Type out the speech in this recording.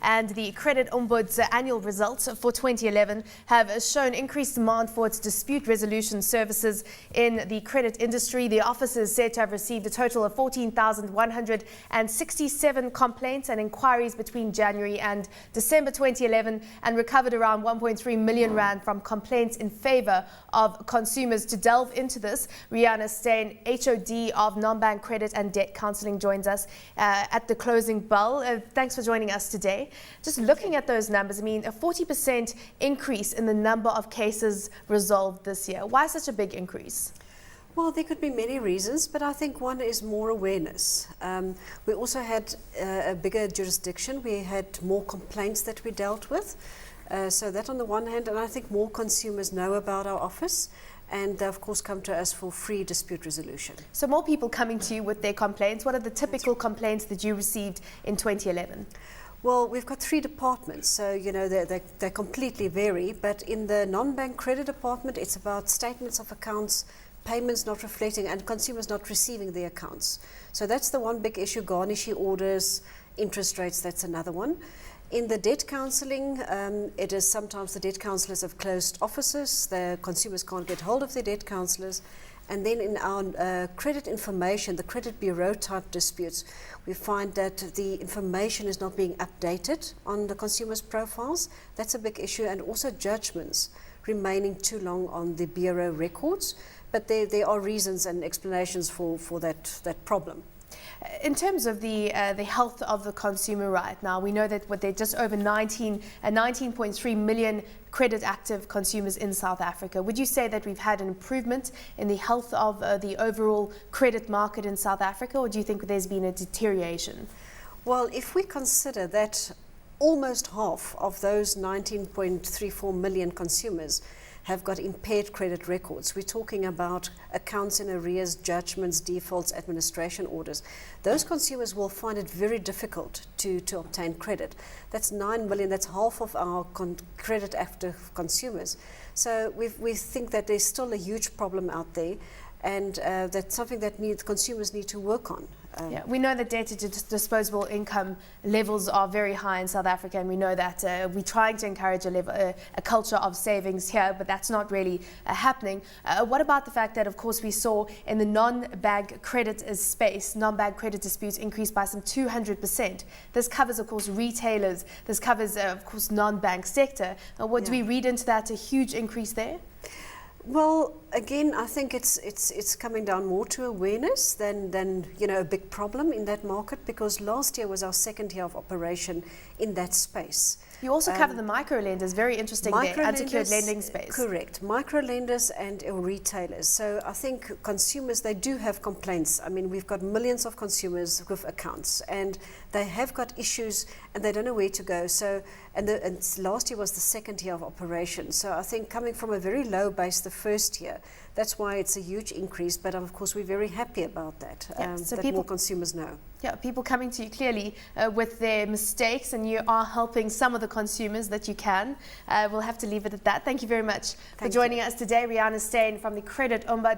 and the Credit Ombud's annual results for 2011 have shown increased demand for its dispute resolution services in the credit industry. The office is said to have received a total of 14,167 complaints and inquiries between January and December 2011 and recovered around 1.3 million rand from complaints in favour of consumers. To delve into this, Reana Steyn, HOD of Non-bank Credit and Debt Counselling, joins us at the closing bell. Thanks for joining us today. Just looking at those numbers, I mean, a 40% increase in the number of cases resolved this year. Why such a big increase? Well, there could be many reasons, but I think one is more awareness. We also had a bigger jurisdiction. We had more complaints that we dealt with. So that on the one hand, and I think more consumers know about our office, and they of course come to us for free dispute resolution. So more people coming to you with their complaints. What are the typical complaints that you received in 2011? Well, we've got 3 departments, so you know they completely vary, but in the non-bank credit department it's about statements of accounts, payments not reflecting, and consumers not receiving the accounts. So that's the one big issue. Garnishee orders, interest rates, that's another one. In the debt counselling, it is sometimes the debt counsellors have closed offices, the consumers can't get hold of their debt counsellors. And then in our credit information, the credit bureau type disputes, we find that the information is not being updated on the consumers' profiles. That's a big issue, and also judgments remaining too long on the bureau records. But there are reasons and explanations for that problem. In terms of the health of the consumer right now, we know that there are just over 19.3 million credit active consumers in South Africa. Would you say that we've had an improvement in the health of the overall credit market in South Africa, or do you think there's been a deterioration? Well, if we consider that almost half of those 19.34 million consumers have got impaired credit records. We're talking about accounts in arrears, judgments, defaults, administration orders. Those consumers will find it very difficult to obtain credit. That's 9 million, that's half of our credit active consumers. So we think that there's still a huge problem out there, and that's something that consumers need to work on. Yeah, we know that debt to disposable income levels are very high in South Africa, and we know that we're trying to encourage a culture of savings here, but that's not really happening. What about the fact that, of course, we saw in the non-bank credit space, non-bank credit disputes increased by some 200%. This covers, of course, retailers. This covers, of course, non-bank sector. What do we read into that? A huge increase there? Well, again, I think it's coming down more to awareness than you know, a big problem in that market, because last year was our 2nd year of operation in that space. You also cover the micro lenders, very interesting there, unsecured lending space. Correct, micro lenders and retailers. So I think consumers, they do have complaints. I mean, we've got millions of consumers with accounts, and they have got issues and they don't know where to go. So, and last year was the 2nd year of operation. So I think coming from a very low base the 1st year, that's why it's a huge increase. But of course, we're very happy about that, so that more consumers know. Yeah, people coming to you clearly with their mistakes, and you are helping some of the consumers that you can. We'll have to leave it at that. Thank you very much for joining us today. Reana Steyn from the Credit Ombud.